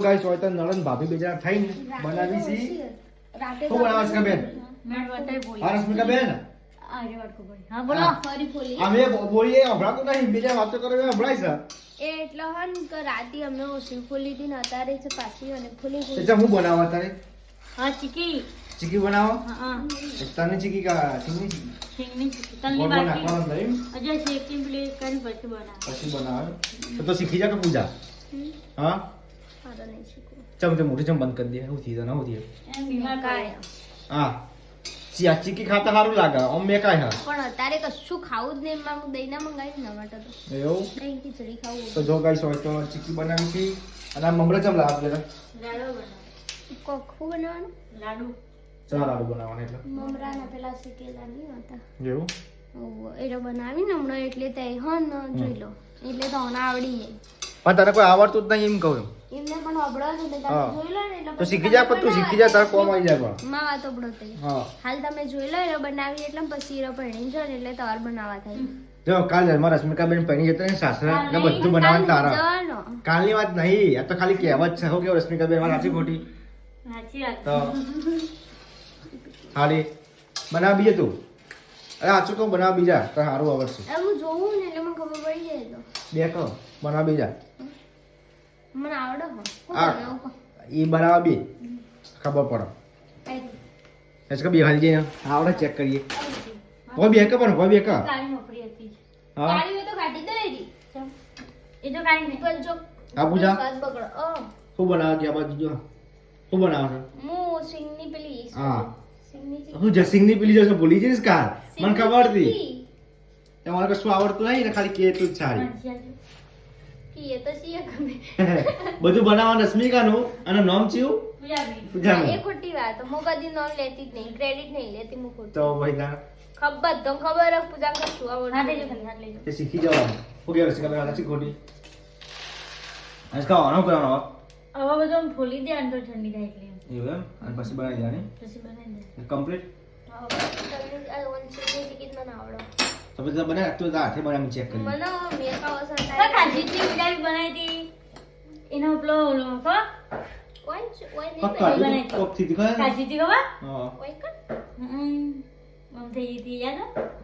Guys હોય તો નળન ભાભી બેજા થઈને બનાવી છી શું બનાવસ કે બેન મેં બતાઈ બોલી હા રશ્મિકા બેન આરે વાત કો બોલી હા બોલો ફરી બોલી અમે બોલીએ હમણાં તો નહીં બીજા વાતો કરે હમણાં છે એટલે હન કે રાતે અમે ઓછી ખોલી હતી ને અત્યારે છે પાછી અને ખોલી ગઈ એટલે હું બનાવવા તારે હા ચીકી ચીકી બનાવો હા તને ચીકી કા ચીની સિંગની ચીકી તલની ગોળ બાકી નાખવાનું નહીં અજય શેકી પ્લે કરી પછી બના પછી બનાવે તો શીખી જા કે પૂજા હા મારા નહીં શીખવું ચમ તે મોટી ચમ બંધ કરી દે હું થી તો ના હોતી એમ બીમાર કાંઈ. હા ચીકી ખાતા સારું લાગે આમ મેં કાંઈ હા પણ અત્યારે કશું ખાવું જ નહીં એમાં હું દહીં ના મંગાવી ને માટે તો એવું દહીં ખીચડી ખાવું તો જો ગાઈસ હોય તો ચીકી બનાવી છે અને આ મમરા ચમ લાવે એટલે લાડુ બના કોખું બનાવવાનું લાડુ ચા લાડુ બનાવવાના એટલે મમરાના પેલા શેકેલા નહીં હતા જેવું એ બનાવીને હમણાં એટલે તે હન જોઈ લો એટલે તો હમણાં આવડી જાય પણ તને કોઈ આવડતું જ નહીં એમ કહું એમને પણ અબળો છે ને હા. તમે જોઈ લો ને એટલે તો શીખી જા પણ તું શીખી જા તારે કોમ આવી જાય પણ માં વાત અબળો થઈ હા હાલ તમે જોઈ લો એ બનાવી એટલે પછી એ પરણી જો ને એટલે તમારે બનાવવા થાય જો કાલ મારા રશ્મિકા બેન પૈણી જતા ને સાસરા ને બધું બનાવવાનું તારા જવાનો કાલની વાત નહીં આ તો ખાલી કહેવત છે હું કેવું રશ્મિકા બેન મારા સાચી ખોટી સાચી વાત તો હાલી બનાવ બીજે તું અરે સાચું કહું બનાવ બીજા તો સારું આવડશે હવે હું જોઉં ને એટલે મને ખબર પડી જાય તો બે કહો બનાવ બીજા મને આવડે હો આ એ બનાવવા બે ખબર પડે એસ કે બે હાલી જઈને આવડે ચેક કરીએ હોય બે કે પણ હોય બે કે કાળી નોકરી હતી હા કાળી હોય તો કાઢી દે રેડી એ તો કાળી નહીં પણ જો આ પૂજા સ્વાદ બગડો શું બનાવે કે આ બાજુ જો શું બનાવે છે હું સિંગની પેલી હા સિંગની હું જસિંગની પેલી જશે ભૂલી જઈશ કાલ મને ખબર હતી ચીકી. તમારે કશું આવડતું નહીં ને ખાલી કે એટલું જ સારી કી એ તો છીએ ગમે બધું બનાવવાનું રશ્મિકાનું અને નામ ચિયું પૂજાબી પૂજાનું એ ખોટી વાત હું કદી નોમ લેતી જ નહીં ક્રેડિટ નહીં લેતી હું ખોટી તો ભાઈ ના ખબર તો ખબર હે પૂજા કરશું હાથ આવડે લેજો ખાલી હાથ લેજો તે શીખી જવાનું હું કે રશ્મિકા બેન સાચી ખોટી આજ ખાવાનું કરવાનો હવે બધું આમ ફોલી દે અને તો ઠંડી થાય એટલે એવું એમ અને પછી બનાવી દેવાની પછી બનાવી દે કમ્પ્લીટ સિંગની ટિકિટ મને આવડે તો પછી બનાવે તું હાથે બનાવી ચેક કરી મને મેં ખાવા તો સંતાય કાજીની પૂજાબી બનાવી હતી એનો પેલો ઓલો કો કોઈ કોઈ પક્કા નહીં બનાવી. કોક થી ખબર કાજીની ખબર હા કોઈ કર આમ થઈ ગઈ હતી યાદ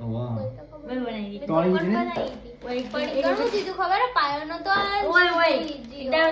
વાહ કોઈ તો ખબર બલ બનાવી મેં હતી તોળી તો પણ છે ને? બનાવી હતી ઓય પણ ઘણું દીધું ખબર હે પાયો નતો આ ઓય ઓય જીરો. એકદમ